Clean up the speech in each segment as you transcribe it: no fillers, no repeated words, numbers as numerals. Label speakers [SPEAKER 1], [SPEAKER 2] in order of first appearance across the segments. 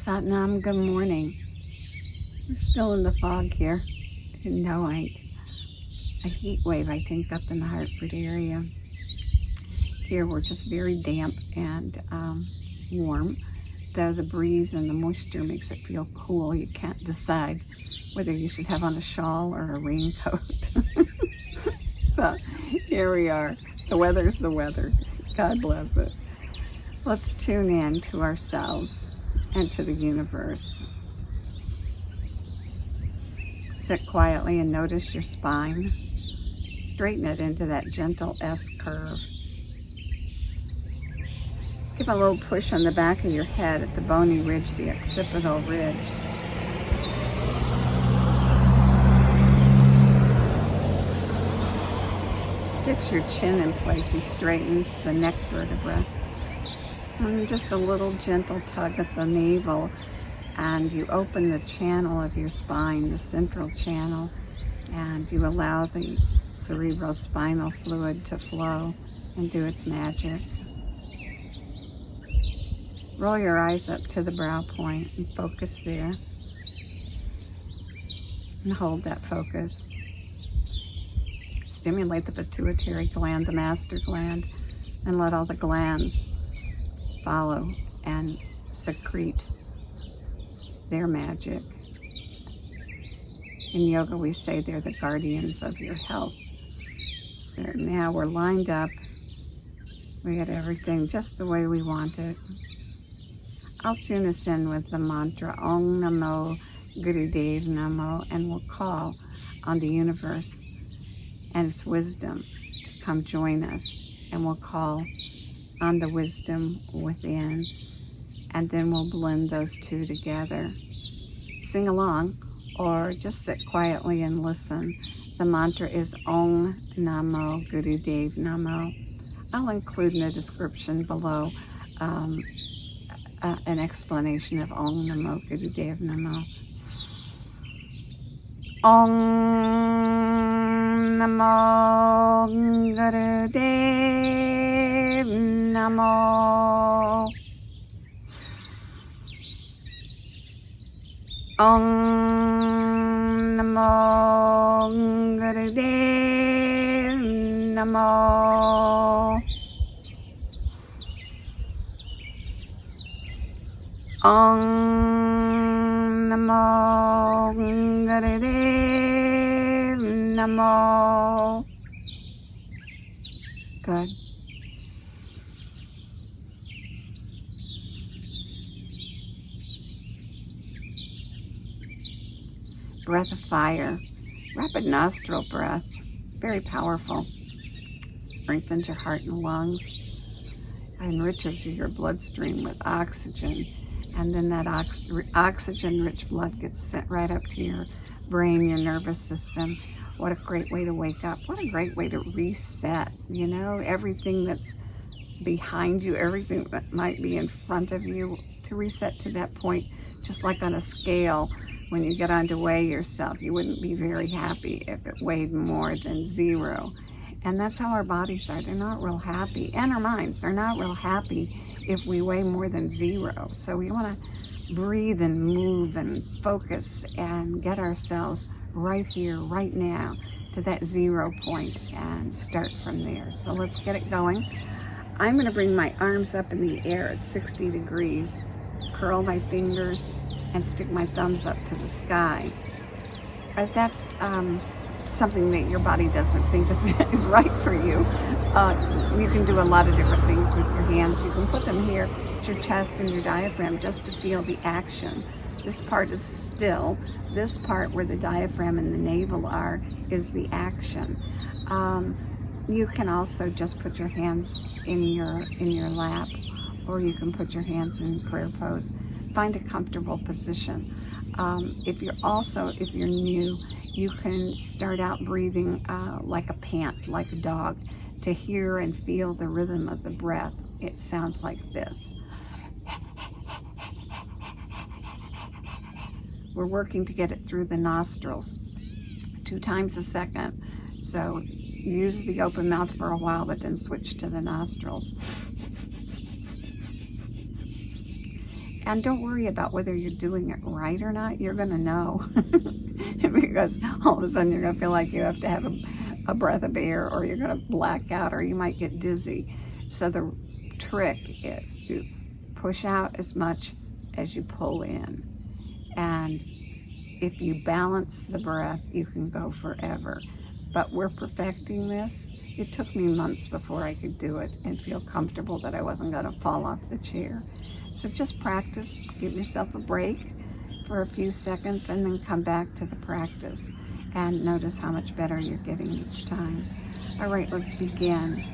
[SPEAKER 1] Satnam, good morning. We're still in the fog here. Didn't know a heat wave, I think, up in the Hartford area. Here we're just very damp and warm, though the breeze and the moisture makes it feel cool. You can't decide whether you should have on a shawl or a raincoat. So here we are. The weather's the weather. God bless it. Let's tune in to ourselves and to the universe. Sit quietly and notice your spine. Straighten it into that gentle S curve. Give a little push on the back of your head at the bony ridge, the occipital ridge. Fix your chin in place. He straightens the neck vertebra. And just a little gentle tug at the navel, and you open the channel of your spine, the central channel, and you allow the cerebrospinal fluid to flow and do its magic. Roll your eyes up to the brow point and focus there. And hold that focus. Stimulate the pituitary gland, the master gland, and let all the glands follow and secrete their magic. In yoga, we say they're the guardians of your health. So now we're lined up. We got everything just the way we want it. I'll tune us in with the mantra Om Namo Gurudev Namo, and we'll call on the universe and its wisdom to come join us, and we'll call on the wisdom within, and then we'll blend those two together. Sing along or just sit quietly and listen. The mantra is Om Namo Gurudev Namo. I'll include in the description below an explanation of Om Namo Gurudev Namo. Om Namo Gurudev Namo. Om Namo Gurudev Namo. Om Namo Gurudev Namo. Good. Breath of fire, rapid nostril breath, very powerful. Strengthens your heart and lungs, enriches your bloodstream with oxygen, and then that oxygen-rich blood gets sent right up to your brain, your nervous system. What a great way to wake up. What a great way to reset, you know, everything that's behind you, everything that might be in front of you, to reset to that point, just like on a scale. When you get on to weigh yourself, you wouldn't be very happy if it weighed more than 0. And that's how our bodies are. They're not real happy. And our minds, they're not real happy if we weigh more than 0. So we want to breathe and move and focus and get ourselves right here, right now, to that 0 point and start from there. So let's get it going. I'm going to bring my arms up in the air at 60 degrees. Curl my fingers and stick my thumbs up to the sky. If that's something that your body doesn't think is right for you, you can do a lot of different things with your hands. You can put them here at your chest and your diaphragm just to feel the action. This part is still. This part where the diaphragm and the navel are is the action. You can also just put your hands in your lap, or you can put your hands in prayer pose. Find a comfortable position. If you're new, you can start out breathing like a pant, like a dog, to hear and feel the rhythm of the breath. It sounds like this. We're working to get it through the nostrils 2 times a second. So use the open mouth for a while, but then switch to the nostrils. And don't worry about whether you're doing it right or not. You're going to know. Because all of a sudden you're going to feel like you have to have a breath of air, or you're going to black out, or you might get dizzy. So the trick is to push out as much as you pull in. And if you balance the breath, you can go forever. But we're perfecting this. It took me months before I could do it and feel comfortable that I wasn't going to fall off the chair. So just practice, give yourself a break for a few seconds, and then come back to the practice and notice how much better you're getting each time. All right, let's begin.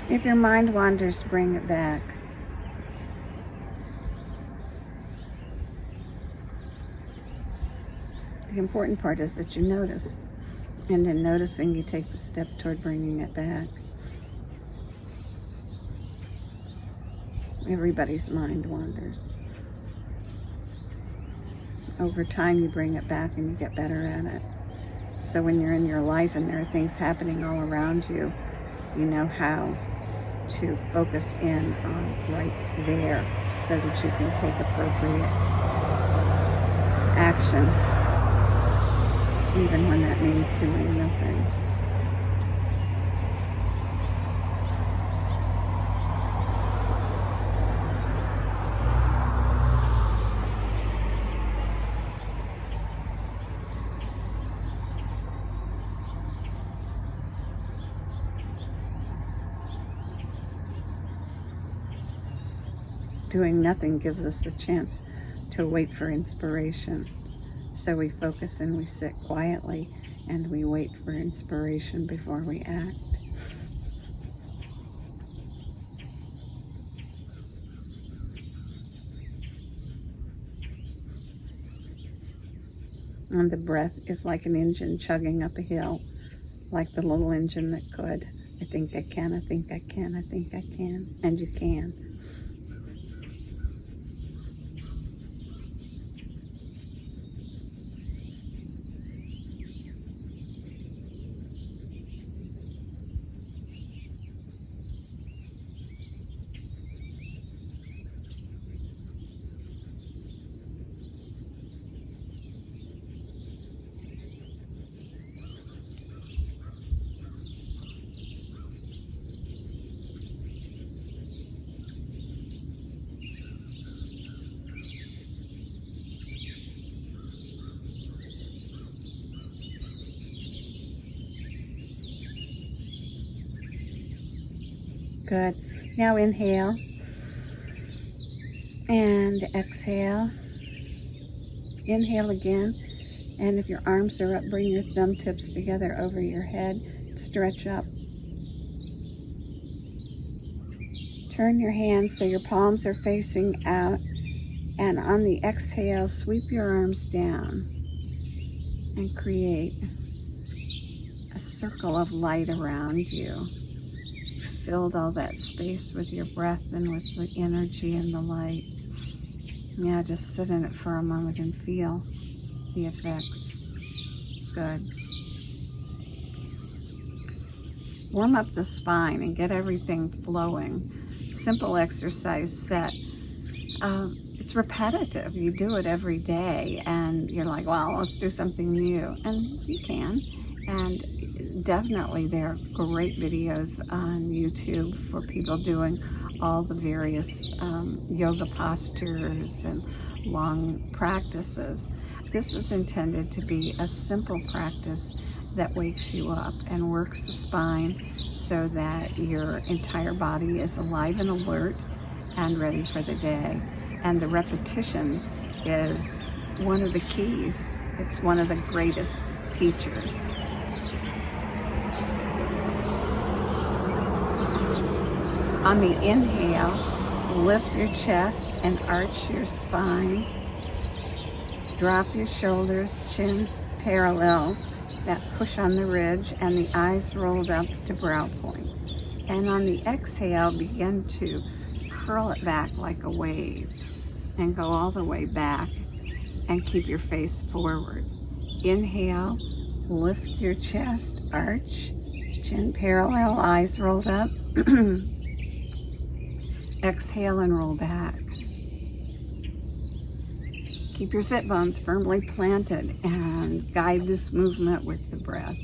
[SPEAKER 1] If your mind wanders, bring it back. The important part is that you notice. And in noticing, you take the step toward bringing it back. Everybody's mind wanders. Over time, you bring it back and you get better at it. So when you're in your life and there are things happening all around you, you know how to focus in on right there so that you can take appropriate action, even when that means doing nothing. Doing nothing gives us the chance to wait for inspiration. So we focus and we sit quietly and we wait for inspiration before we act. And the breath is like an engine chugging up a hill, like the little engine that could. I think I can, I think I can, I think I can, and you can. Good. Now inhale and exhale. Inhale again. And if your arms are up, bring your thumb tips together over your head. Stretch up. Turn your hands so your palms are facing out. And on the exhale, sweep your arms down and create a circle of light around you. Filled all that space with your breath and with the energy and the light. Yeah, just sit in it for a moment and feel the effects. Good. warm up the spine and get everything flowing. Simple exercise set. It's repetitive. You do it every day and you're like, well, let's do something new. And you can. And definitely there are great videos on YouTube for people doing all the various yoga postures and long practices. This is intended to be a simple practice that wakes you up and works the spine so that your entire body is alive and alert and ready for the day. And the repetition is one of the keys. It's one of the greatest teachers. On the inhale, lift your chest and arch your spine. Drop your shoulders, chin parallel, that push on the ridge, and the eyes rolled up to brow point. And on the exhale, begin to curl it back like a wave and go all the way back and keep your face forward. Inhale, lift your chest, arch, chin parallel, eyes rolled up. Exhale and roll back. Keep your sit bones firmly planted and guide this movement with the breath.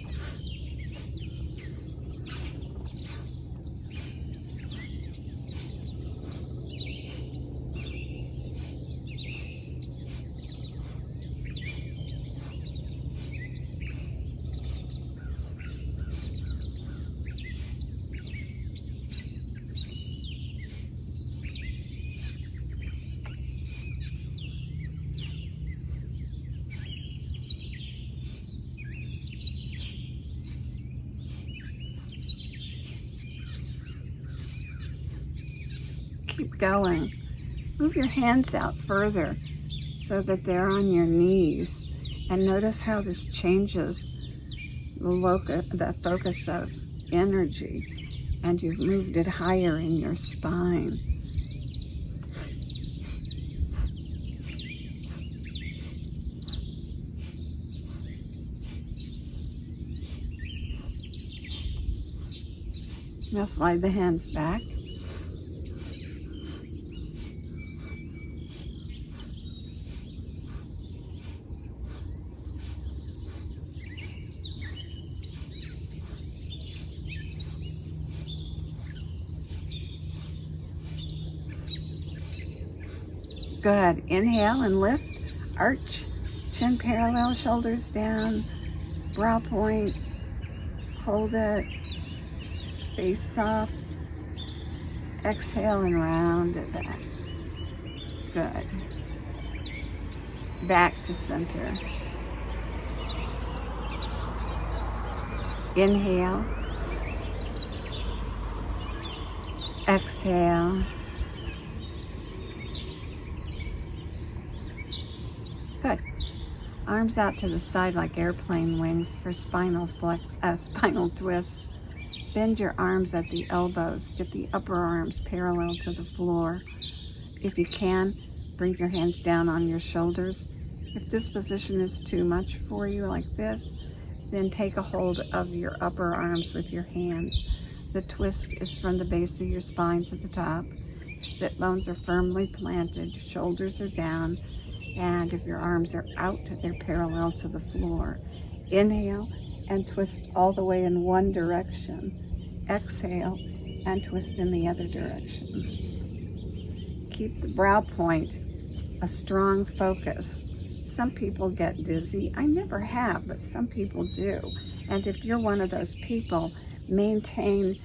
[SPEAKER 1] Keep going. Move your hands out further so that they're on your knees, and notice how this changes the focus of energy, and you've moved it higher in your spine. Now slide the hands back. Good. Inhale and lift, arch, chin parallel, shoulders down, brow point, hold it, face soft. Exhale and round it back. Good. Back to center. Inhale. Exhale. Good. Arms out to the side like airplane wings for spinal twists. Bend your arms at the elbows. Get the upper arms parallel to the floor. If you can, bring your hands down on your shoulders. If this position is too much for you, like this, then take a hold of your upper arms with your hands. The twist is from the base of your spine to the top. Your sit bones are firmly planted, your shoulders are down, and if your arms are out, they're parallel to the floor. Inhale and twist all the way in one direction. Exhale and twist in the other direction. Keep the brow point a strong focus. Some people get dizzy. I never have, but some people do. And if you're one of those people, maintain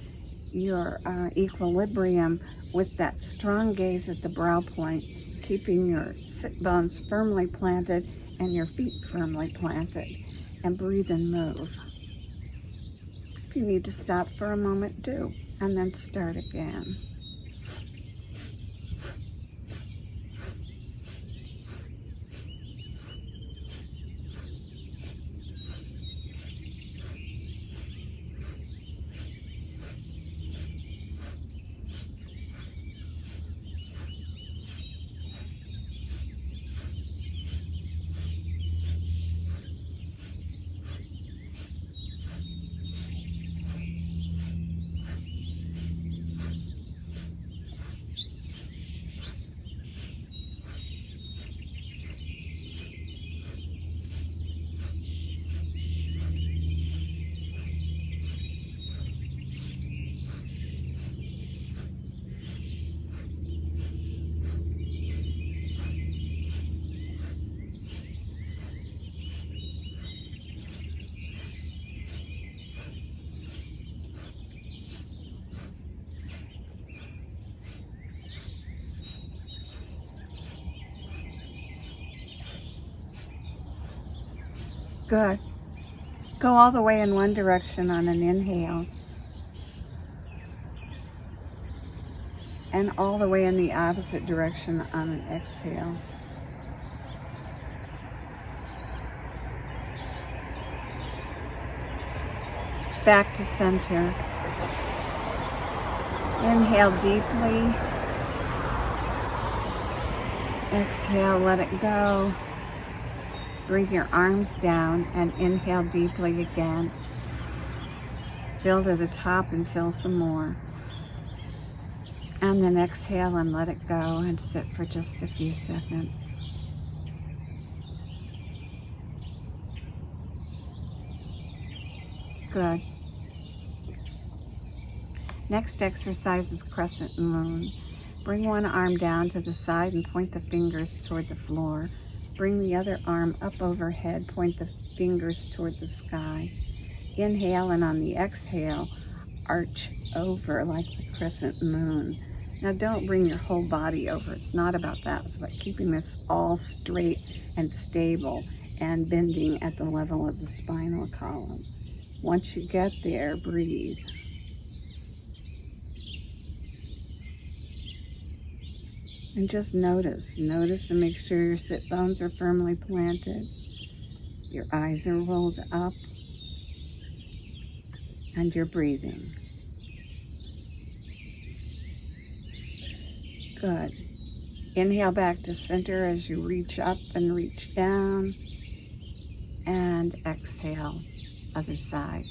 [SPEAKER 1] your equilibrium with that strong gaze at the brow point, keeping your sit bones firmly planted and your feet firmly planted, and breathe and move. If you need to stop for a moment, do, and then start again. Good. Go all the way in one direction on an inhale. And all the way in the opposite direction on an exhale. Back to center. Inhale deeply. Exhale, let it go. Bring your arms down and inhale deeply again. Fill to the top and fill some more. And then exhale and let it go and sit for just a few seconds. Good. Next exercise is crescent moon. Bring one arm down to the side and point the fingers toward the floor. Bring the other arm up overhead, point the fingers toward the sky. Inhale, and on the exhale, arch over like the crescent moon. Now don't bring your whole body over. It's not about that. It's about keeping this all straight and stable and bending at the level of the spinal column. Once you get there, breathe. And just notice and make sure your sit bones are firmly planted. Your eyes are rolled up and you're breathing. Good. Inhale back to center as you reach up and reach down. And exhale, other side.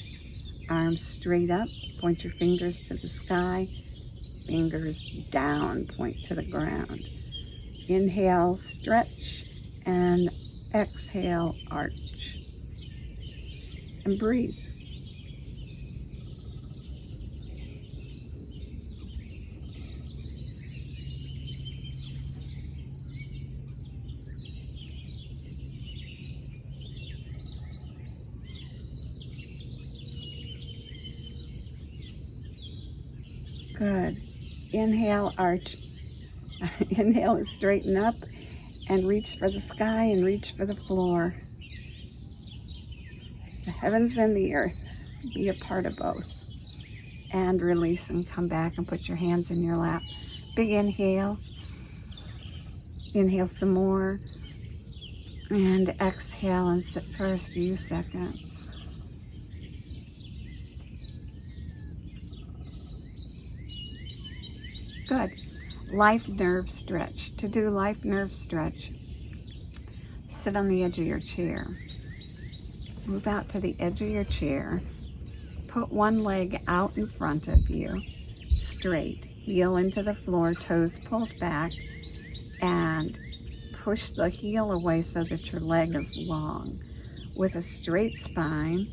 [SPEAKER 1] Arms straight up, point your fingers to the sky. Fingers down, point to the ground. Inhale, stretch, and exhale, arch. And breathe. Good. Inhale, arch. Inhale is straighten up and reach for the sky and reach for the floor. The heavens and the earth. Be a part of both. And release and come back and put your hands in your lap. Big inhale. Inhale some more. And exhale and sit for a few seconds. Good. Life nerve stretch. To do life nerve stretch, sit on the edge of your chair. Move out to the edge of your chair. Put one leg out in front of you, straight. Heel into the floor, toes pulled back, and push the heel away so that your leg is long. With a straight spine,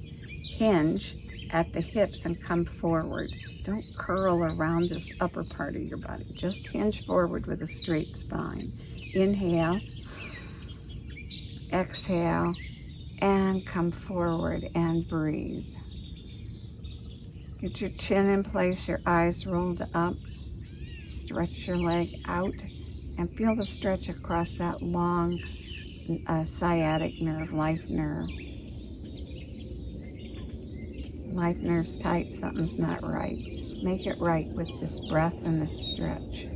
[SPEAKER 1] hinge at the hips and come forward. Don't curl around this upper part of your body. Just hinge forward with a straight spine. Inhale, exhale, and come forward and breathe. Get your chin in place, your eyes rolled up. Stretch your leg out and feel the stretch across that long sciatic nerve, life nerve. Life nerve's tight, something's not right. Make it right with this breath and this stretch.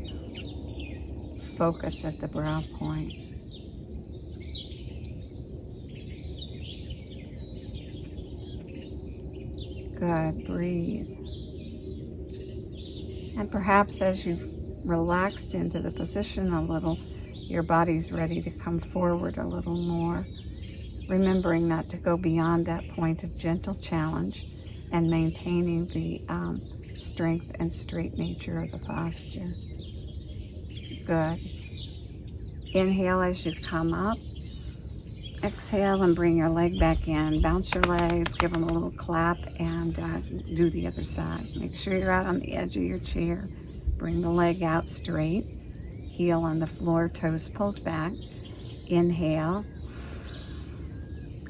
[SPEAKER 1] Focus at the brow point. Good, breathe. And perhaps as you've relaxed into the position a little, your body's ready to come forward a little more. Remembering not to go beyond that point of gentle challenge and maintaining the strength and straight nature of the posture. Good. Inhale as you come up. Exhale and bring your leg back in. Bounce your legs, give them a little clap, and do the other side. Make sure you're out on the edge of your chair. Bring the leg out straight. Heel on the floor, toes pulled back. Inhale.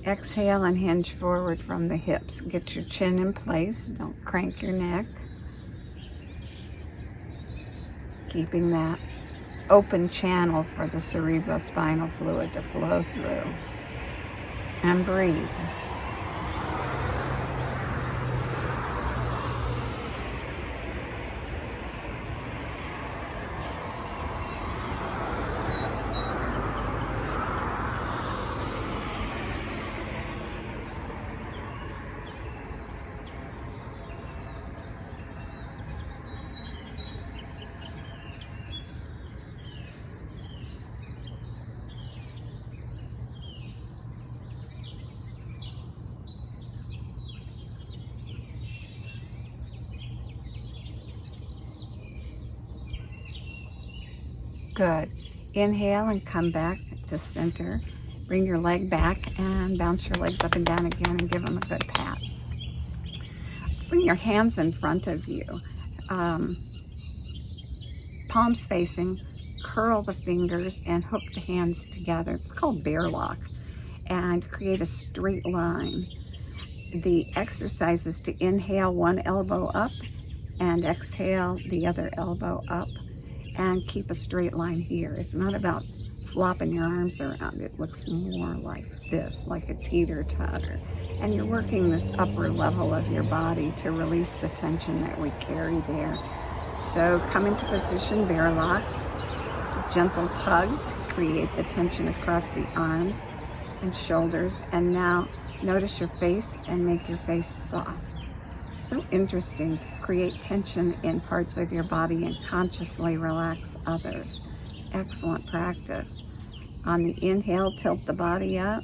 [SPEAKER 1] Exhale and hinge forward from the hips. Get your chin in place. Don't crank your neck. Keeping that open channel for the cerebrospinal fluid to flow through. and breathe. Good. Inhale and come back to center. Bring your leg back and bounce your legs up and down again and give them a good pat. Bring your hands in front of you. Palms facing, curl the fingers and hook the hands together. It's called bear lock, and create a straight line. The exercise is to inhale one elbow up and exhale the other elbow up, and keep a straight line here. It's not about flopping your arms around. It looks more like this, like a teeter-totter. And you're working this upper level of your body to release the tension that we carry there. So come into position, bear lock, gentle tug to create the tension across the arms and shoulders. And now notice your face and make your face soft. So interesting to create tension in parts of your body and consciously relax others. Excellent practice. On the inhale, tilt the body up,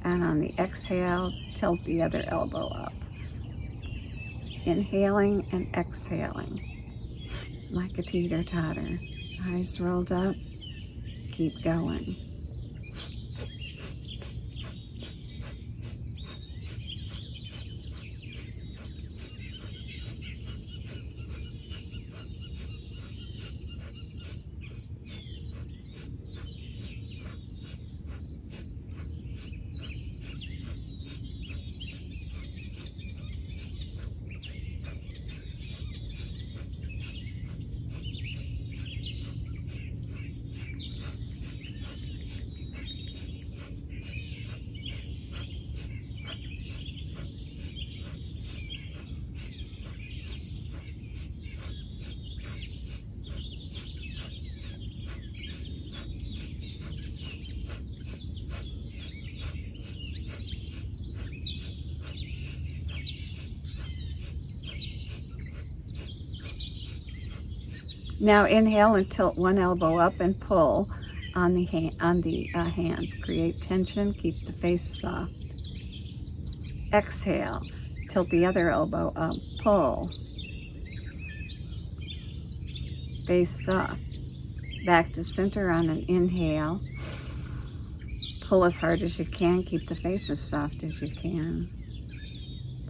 [SPEAKER 1] and on the exhale, tilt the other elbow up. Inhaling and exhaling like a teeter-totter. Eyes rolled up, keep going. Now inhale and tilt one elbow up and pull on the hands. Create tension, keep the face soft. Exhale, tilt the other elbow up, pull. Face soft. Back to center on an inhale. Pull as hard as you can, keep the face as soft as you can.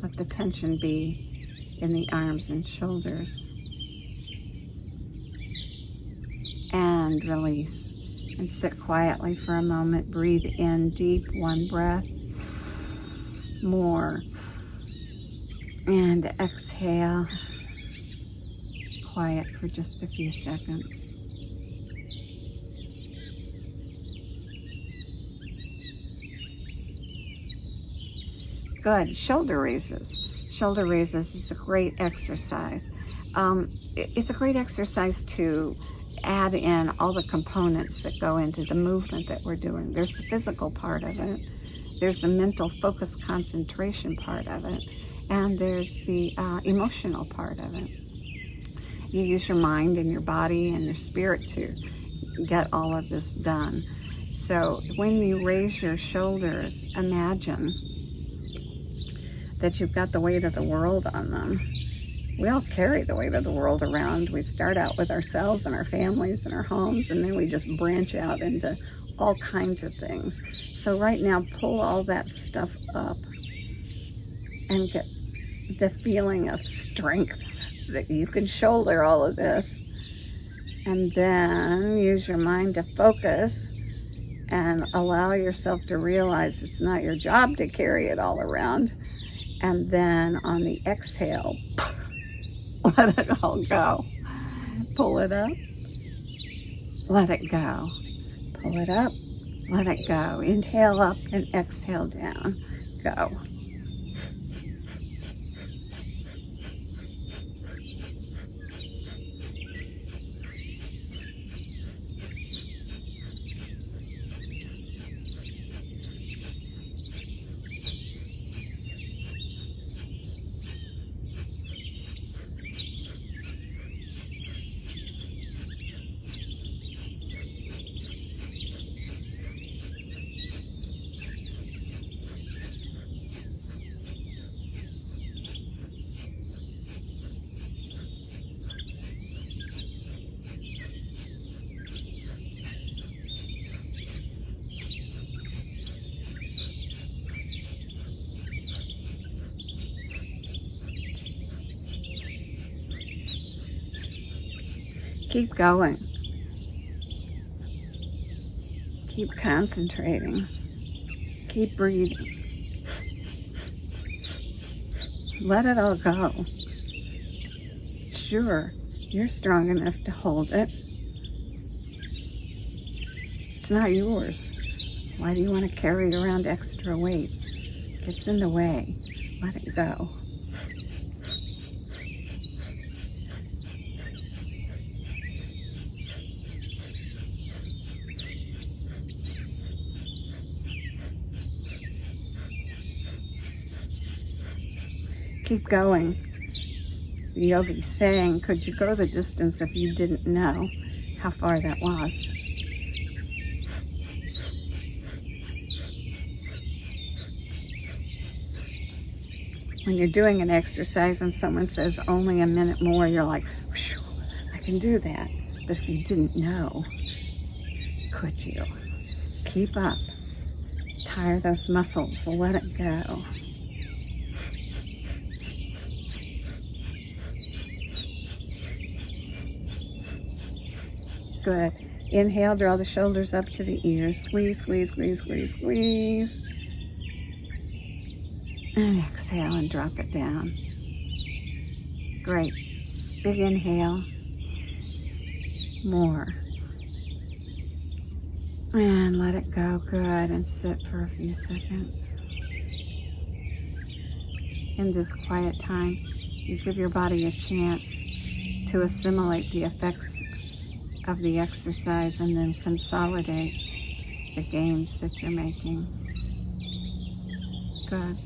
[SPEAKER 1] Let the tension be in the arms and shoulders. And release. And sit quietly for a moment. Breathe in deep, one breath. More. And exhale. Quiet for just a few seconds. Good. Shoulder raises. Shoulder raises is a great exercise. It's a great exercise to add in all the components that go into the movement that we're doing. There's the physical part of it, there's the mental focus concentration part of it, and there's the emotional part of it. You use your mind and your body and your spirit to get all of this done. So when you raise your shoulders, imagine that you've got the weight of the world on them. We all carry the weight of the world around. We start out with ourselves and our families and our homes, and then we just branch out into all kinds of things. So right now, pull all that stuff up and get the feeling of strength that you can shoulder all of this. And then use your mind to focus and allow yourself to realize it's not your job to carry it all around. And then on the exhale, let it all go. Pull it up, let it go. Pull it up, Let it go. Inhale up and exhale down. Go. Keep going. Keep concentrating. Keep breathing. Let it all go. Sure, you're strong enough to hold it. It's not yours. Why do you want to carry around extra weight? It's in the way. Let it go. Keep going. The yogi's saying, could you go the distance if you didn't know how far that was? When you're doing an exercise and someone says only a minute more, you're like, I can do that. But if you didn't know, could you? Keep up. Tire those muscles. Let it go. Good. Inhale, draw the shoulders up to the ears. Squeeze, squeeze, squeeze, squeeze, squeeze. And exhale and drop it down. Great. Big inhale. More. And let it go. Good. And sit for a few seconds. In this quiet time, you give your body a chance to assimilate the effects of the exercise and then consolidate the gains that you're making. Good.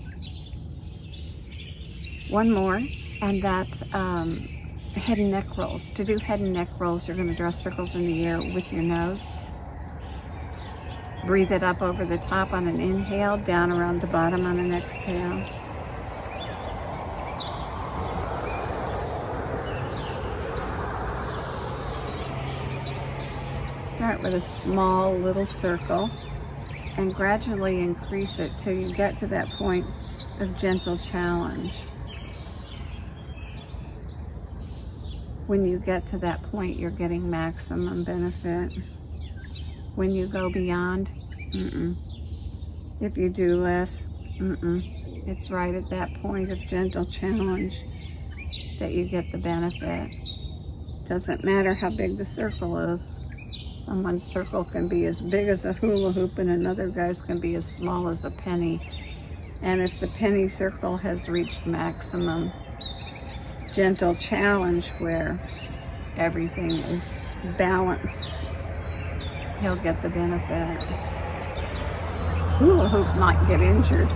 [SPEAKER 1] One more, and that's head and neck rolls. To do head and neck rolls, you're going to draw circles in the air with your nose. Breathe it up over the top on an inhale, down around the bottom on an exhale. Start with a small little circle and gradually increase it till you get to that point of gentle challenge. When you get to that point, you're getting maximum benefit. When you go beyond, If you do less, It's right at that point of gentle challenge that you get the benefit. Doesn't matter how big the circle is. Someone's circle can be as big as a hula hoop and another guy's can be as small as a penny. And if the penny circle has reached maximum gentle challenge where everything is balanced, he'll get the benefit. Hula hoop might get injured.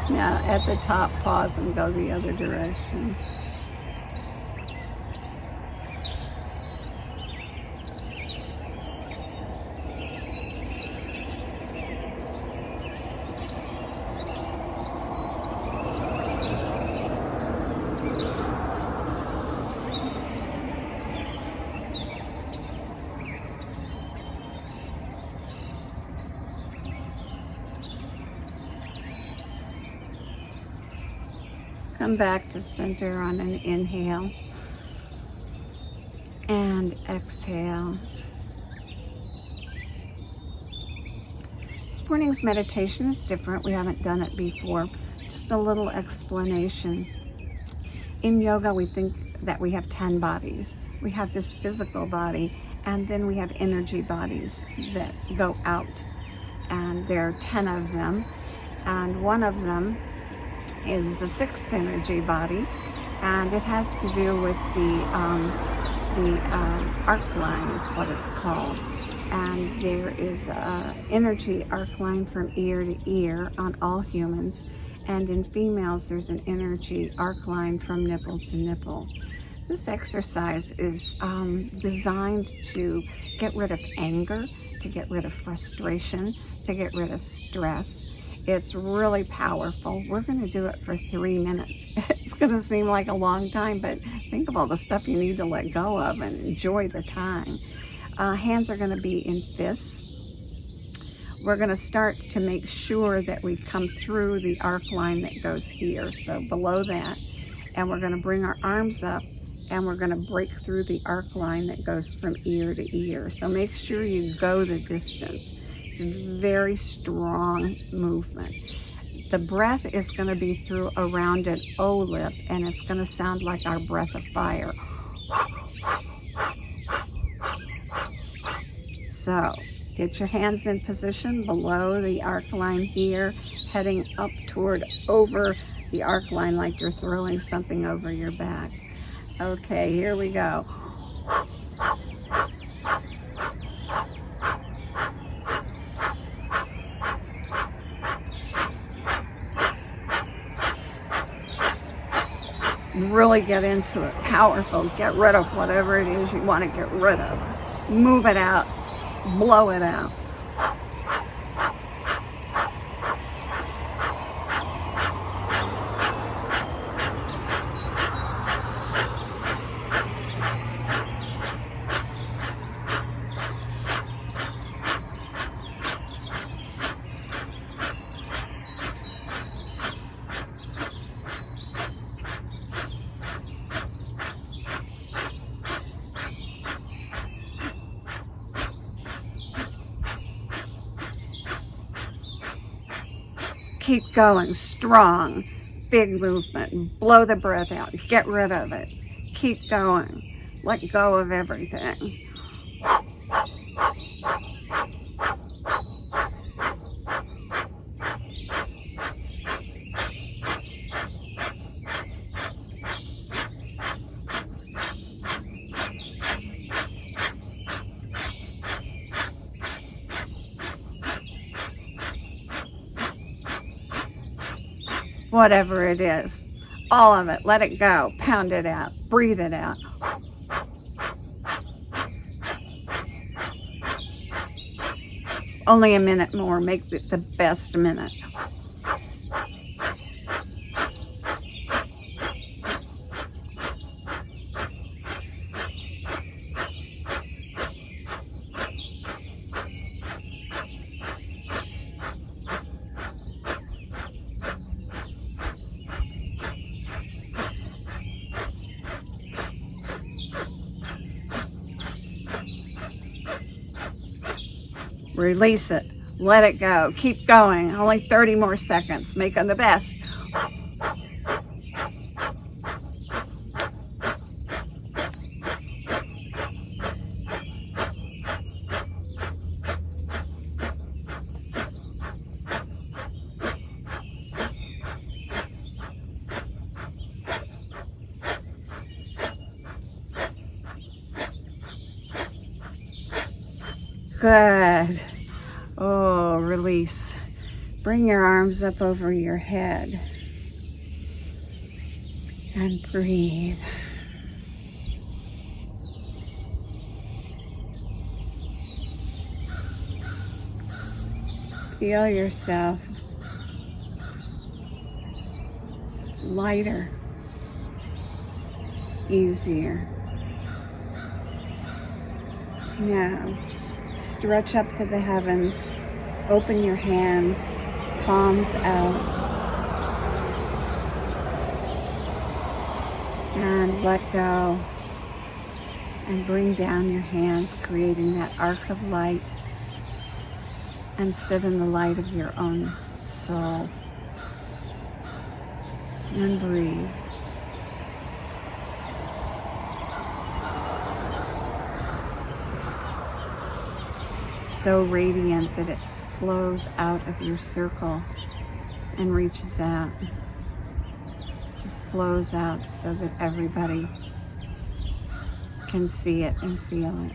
[SPEAKER 1] Now at the top, pause and go the other direction. Come back to center on an inhale and exhale. This morning's meditation is different. We haven't done it before. Just a little explanation. In yoga, we think that we have 10 bodies. We have this physical body, And then we have energy bodies that go out, and there are 10 of them, and one of them is the 6th energy body, and it has to do with the arc line is what it's called. And there is an energy arc line from ear to ear on all humans, and in females there's an energy arc line from nipple to nipple. This exercise is designed to get rid of anger, to get rid of frustration, to get rid of stress. It's really powerful. We're going to do it for 3 minutes. It's going to seem like a long time, but think of all the stuff you need to let go of and enjoy the time. Hands are going to be in fists. We're going to start to make sure that we come through the arc line that goes here, so below that, and we're going to bring our arms up, and we're going to break through the arc line that goes from ear to ear. So make sure you go the distance. It's a very strong movement. The breath is going to be through a rounded O lip, and it's going to sound like our breath of fire. So get your hands in position below the arc line here, heading up toward over the arc line like you're throwing something over your back. Okay, here we go. Really get into it. Powerful. Get rid of whatever it is you want to get rid of. Move it out. Blow it out. Keep going, strong, big movement. Blow the breath out, get rid of it. Keep going, let go of everything. Whatever it is, all of it, let it go, pound it out, breathe it out. Only a minute more, make it the best minute. Release it. Let it go. Keep going. Only 30 more seconds. Make it the best. Good. Oh, release. Bring your arms up over your head and breathe. Feel yourself lighter, easier. Now, stretch up to the heavens. Open your hands, palms out. And let go. And bring down your hands, creating that arc of light. And sit in the light of your own soul. And breathe. so radiant that it flows out of your circle and reaches out. Just flows out so that everybody can see it and feel it.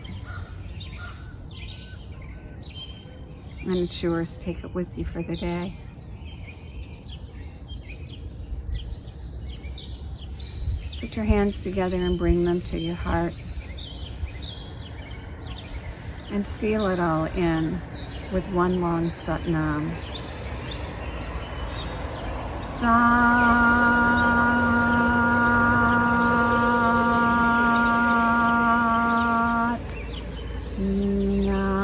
[SPEAKER 1] And it's yours. Take it with you for the day. Put your hands together and bring them to your heart. And seal it all in with one long Sat Nam. Sat Nam.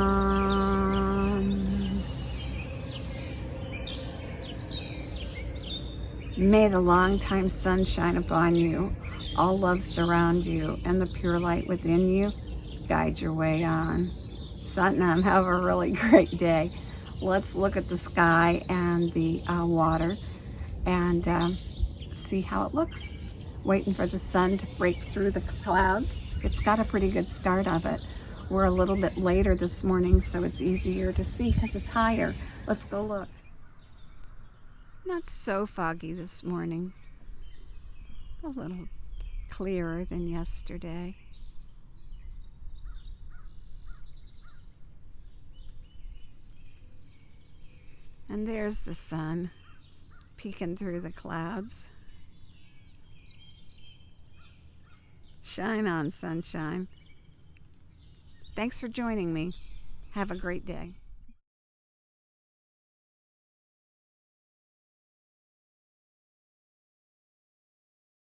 [SPEAKER 1] May the long-time sun shine upon you, all love surround you, and the pure light within you guide your way on. Sat Nam, have a really great day. Let's look at the sky and the water and see how it looks. Waiting for the sun to break through the clouds. It's got a pretty good start of it. We're a little bit later this morning, so it's easier to see because it's higher. Let's go look. Not so foggy this morning. A little clearer than yesterday. And there's the sun peeking through the clouds. Shine on, sunshine. Thanks for joining me. Have a great day.